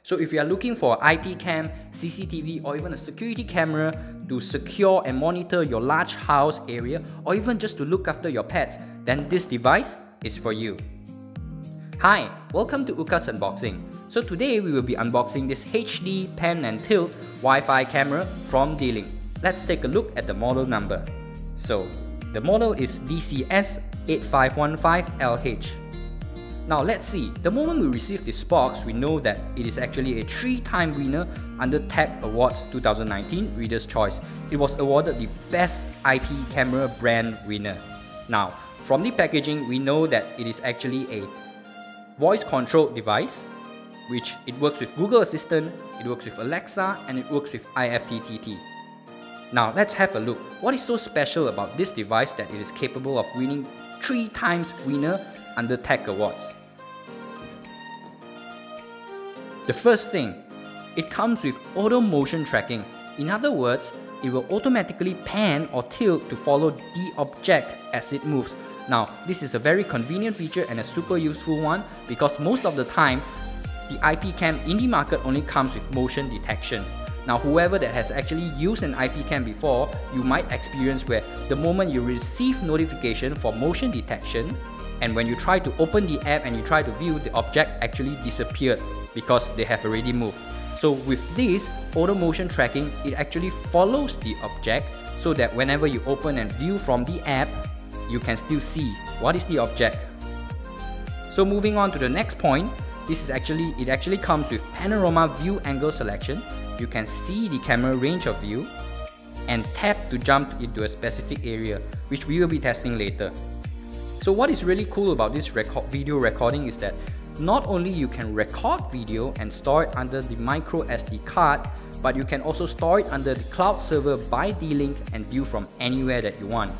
So if you are looking for an IP cam, CCTV or even a security camera to secure and monitor your large house area or even just to look after your pets, then this device is for you. Hi, welcome to Uka's Unboxing. So today we will be unboxing this HD pan and tilt Wi-Fi camera from D-Link. Let's take a look at the model number. So the model is DCS8515LH. Now let's see, the moment we receive this box, we know that it is actually a 3-time winner under Tech Awards 2019 Reader's Choice. It was awarded the Best IP Camera Brand winner. Now, from the packaging, we know that it is actually a voice-controlled device, which it works with Google Assistant, it works with Alexa, and it works with IFTTT. Now let's have a look. What is so special about this device that it is capable of winning 3 times winner under Tech Awards? The first thing, it comes with auto motion tracking. In other words, it will automatically pan or tilt to follow the object as it moves. Now, this is a very convenient feature and a super useful one because most of the time, the IP cam in the market only comes with motion detection. Now, whoever that has actually used an IP cam before, you might experience where the moment you receive notification for motion detection, and when you try to open the app and you try to view, the object actually disappeared because they have already moved. So with this auto motion tracking, it actually follows the object so that whenever you open and view from the app, you can still see what is the object. So moving on to the next point, it actually comes with panorama view angle selection. You can see the camera range of view and tap to jump into a specific area, which we will be testing later. So what is really cool about this video recording is that not only you can record video and store it under the micro SD card, but you can also store it under the cloud server by D-Link and view from anywhere that you want.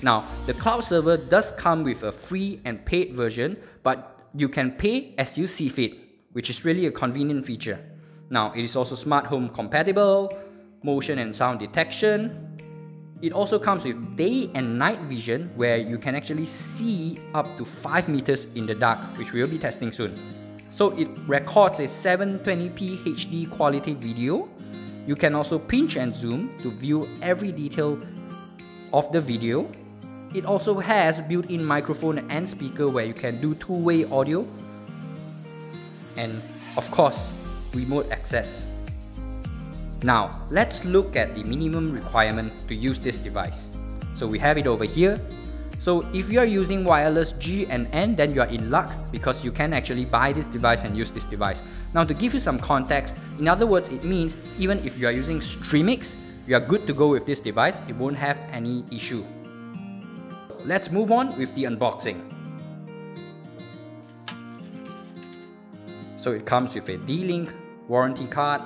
Now, the cloud server does come with a free and paid version, but you can pay as you see fit, which is really a convenient feature. Now, it is also smart home compatible, motion and sound detection. It also comes with day and night vision where you can actually see up to 5 meters in the dark, which we will be testing soon. So it records a 720p HD quality video. You can also pinch and zoom to view every detail of the video. It also has built-in microphone and speaker where you can do two-way audio. And of course, remote access. Now, let's look at the minimum requirement to use this device. So we have it over here. So if you are using wireless G and N, then you are in luck because you can actually buy this device and use this device. Now, to give you some context, in other words, it means even if you are using Streamix, you are good to go with this device. It won't have any issue. Let's move on with the unboxing. So it comes with a D-Link warranty card.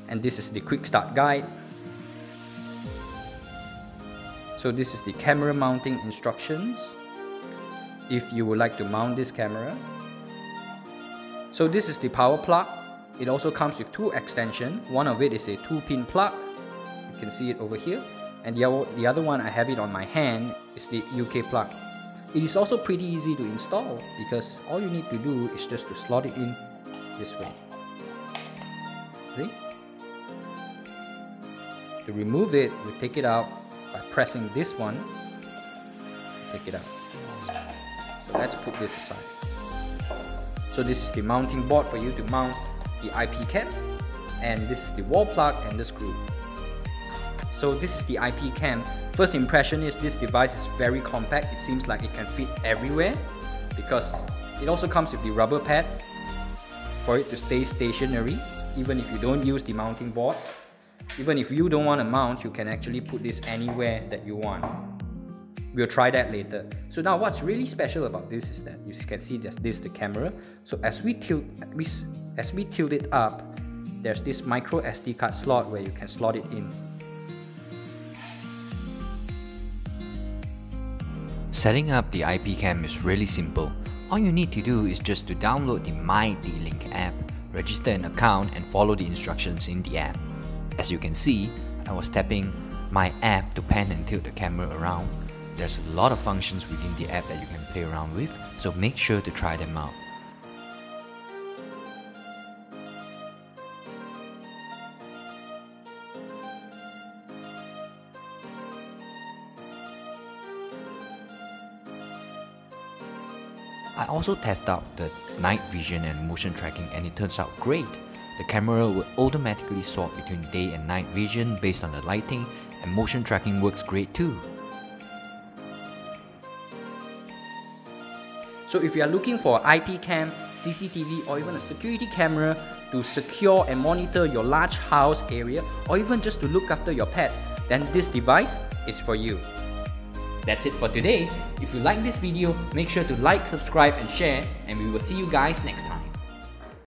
And this is the quick start guide. So this is the camera mounting instructions if you would like to mount this camera. So this is the power plug. It also comes with 2 extensions. One of it is a 2-pin plug. You can see it over here. And the other one, I have it on my hand, is the UK plug. It is also pretty easy to install because all you need to do is just to slot it in this way. See? To remove it, we take it out by pressing this one. Take it out. So let's put this aside. So this is the mounting board for you to mount the IP cam, and this is the wall plug and the screw. So this is the IP cam. First impression is this device is very compact. It seems like it can fit everywhere because it also comes with the rubber pad for it to stay stationary even if you don't use the mounting board. Even if you don't want to mount, you can actually put this anywhere that you want. We'll try that later. So now what's really special about this is that you can see that this is the camera. So as we tilt it up, there's this micro SD card slot where you can slot it in. Setting up the IP cam is really simple. All you need to do is just to download the My D-Link app, register an account and follow the instructions in the app. As you can see, I was tapping my app to pan and tilt the camera around. There's a lot of functions within the app that you can play around with, so make sure to try them out. I also tested out the night vision and motion tracking, and it turns out great. The camera will automatically swap between day and night vision based on the lighting, and motion tracking works great too. So if you are looking for an IP cam, CCTV or even a security camera to secure and monitor your large house area, or even just to look after your pets, then this device is for you. That's it for today. If you like this video, make sure to like, subscribe and share, and we will see you guys next time.